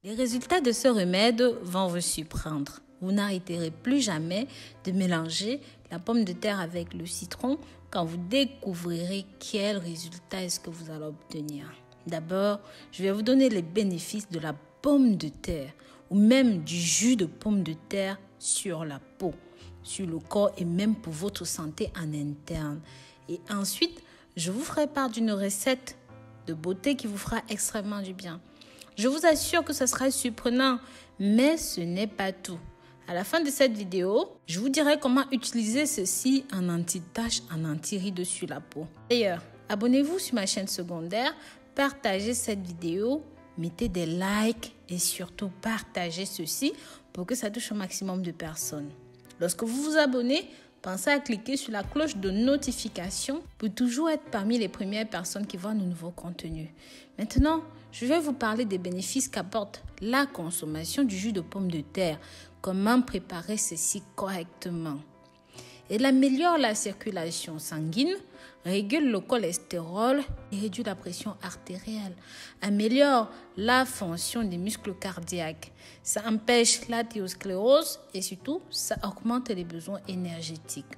Les résultats de ce remède vont vous surprendre. Vous n'arrêterez plus jamais de mélanger la pomme de terre avec le citron quand vous découvrirez quel résultat est-ce que vous allez obtenir. D'abord, je vais vous donner les bénéfices de la pomme de terre ou même du jus de pomme de terre sur la peau, sur le corps et même pour votre santé en interne. Et ensuite, je vous ferai part d'une recette de beauté qui vous fera extrêmement du bien. Je vous assure que ce sera surprenant, mais ce n'est pas tout. À la fin de cette vidéo, je vous dirai comment utiliser ceci en anti-taches, en anti-rides sur la peau. D'ailleurs, abonnez-vous sur ma chaîne secondaire, partagez cette vidéo, mettez des likes et surtout partagez ceci pour que ça touche un maximum de personnes. Lorsque vous vous abonnez, pensez à cliquer sur la cloche de notification pour toujours être parmi les premières personnes qui voient nos nouveaux contenus. Maintenant, je vais vous parler des bénéfices qu'apporte la consommation du jus de pomme de terre. Comment préparer ceci correctement. Elle améliore la circulation sanguine, régule le cholestérol et réduit la pression artérielle. Améliore la fonction des muscles cardiaques. Ça empêche l'artériosclérose et surtout, ça augmente les besoins énergétiques.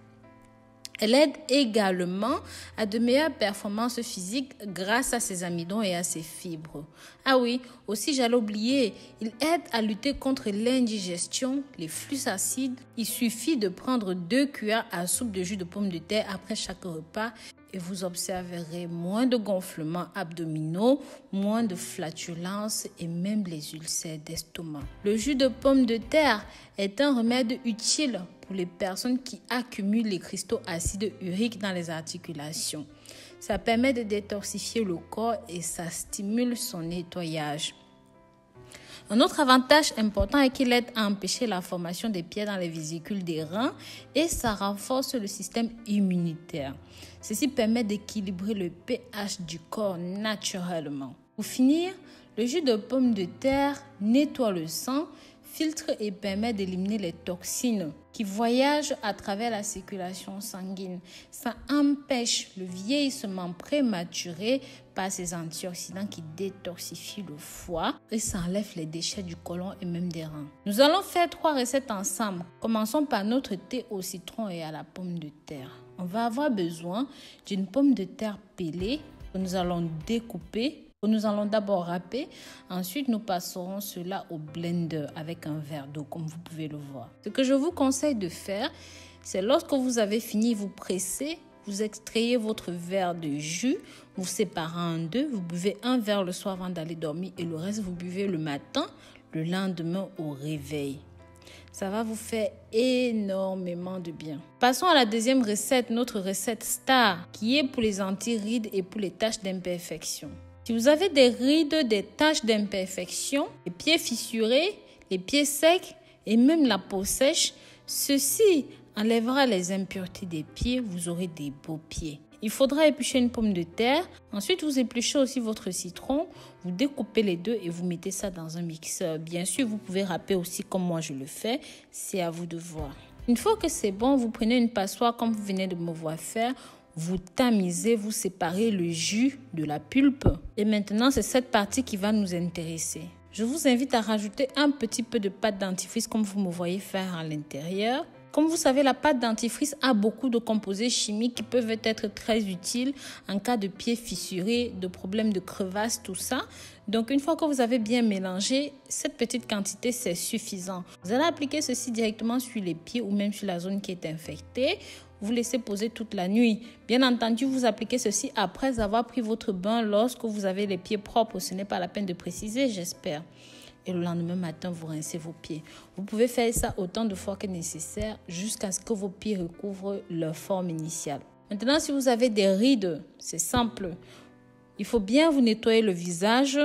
Elle aide également à de meilleures performances physiques grâce à ses amidons et à ses fibres. Ah oui, aussi j'allais oublier, il aide à lutter contre l'indigestion, les flux acides. Il suffit de prendre 2 cuillères à soupe de jus de pomme de terre après chaque repas et vous observerez moins de gonflements abdominaux, moins de flatulences et même les ulcères d'estomac. Le jus de pomme de terre est un remède utile pour les personnes qui accumulent les cristaux acides uriques dans les articulations. Ça permet de détoxifier le corps et ça stimule son nettoyage. Un autre avantage important est qu'il aide à empêcher la formation des pierres dans les vésicules des reins et ça renforce le système immunitaire. Ceci permet d'équilibrer le pH du corps naturellement. Pour finir, le jus de pomme de terre nettoie le sang, filtre et permet d'éliminer les toxines qui voyagent à travers la circulation sanguine. Ça empêche le vieillissement prématuré par ces antioxydants qui détoxifient le foie et ça enlève les déchets du côlon et même des reins. Nous allons faire 3 recettes ensemble. Commençons par notre thé au citron et à la pomme de terre. On va avoir besoin d'une pomme de terre pelée que nous allons découper. Nous allons d'abord râper, ensuite nous passerons cela au blender avec un verre d'eau comme vous pouvez le voir. Ce que je vous conseille de faire, c'est lorsque vous avez fini, vous pressez, vous extrayez votre verre de jus, vous séparez en deux, vous buvez un verre le soir avant d'aller dormir et le reste vous buvez le matin, le lendemain au réveil. Ça va vous faire énormément de bien. Passons à la deuxième recette, notre recette star, qui est pour les anti-rides et pour les taches d'imperfection. Si vous avez des rides, des taches d'imperfection, les pieds fissurés, les pieds secs et même la peau sèche, ceci enlèvera les impuretés des pieds, vous aurez des beaux pieds. Il faudra éplucher une pomme de terre, ensuite vous épluchez aussi votre citron, vous découpez les deux et vous mettez ça dans un mixeur. Bien sûr, vous pouvez râper aussi comme moi je le fais, c'est à vous de voir. Une fois que c'est bon, vous prenez une passoire comme vous venez de me voir faire, vous tamisez, vous séparez le jus de la pulpe. Et maintenant, c'est cette partie qui va nous intéresser. Je vous invite à rajouter un petit peu de pâte dentifrice comme vous me voyez faire à l'intérieur. Comme vous savez, la pâte dentifrice a beaucoup de composés chimiques qui peuvent être très utiles en cas de pieds fissurés, de problèmes de crevasses, tout ça. Donc, une fois que vous avez bien mélangé, cette petite quantité, c'est suffisant. Vous allez appliquer ceci directement sur les pieds ou même sur la zone qui est infectée. Vous laissez poser toute la nuit. Bien entendu, vous appliquez ceci après avoir pris votre bain lorsque vous avez les pieds propres. Ce n'est pas la peine de préciser, j'espère. Et le lendemain matin, vous rincez vos pieds. Vous pouvez faire ça autant de fois que nécessaire jusqu'à ce que vos pieds recouvrent leur forme initiale. Maintenant, si vous avez des rides, c'est simple. Il faut bien vous nettoyer le visage.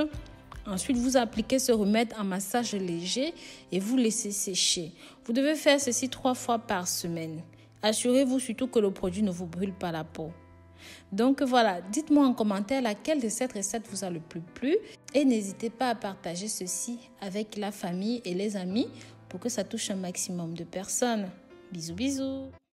Ensuite, vous appliquez ce remède en massage léger et vous laissez sécher. Vous devez faire ceci 3 fois par semaine. Assurez-vous surtout que le produit ne vous brûle pas la peau. Donc voilà, dites-moi en commentaire laquelle de cette recette vous a le plus plu et n'hésitez pas à partager ceci avec la famille et les amis pour que ça touche un maximum de personnes. Bisous bisous.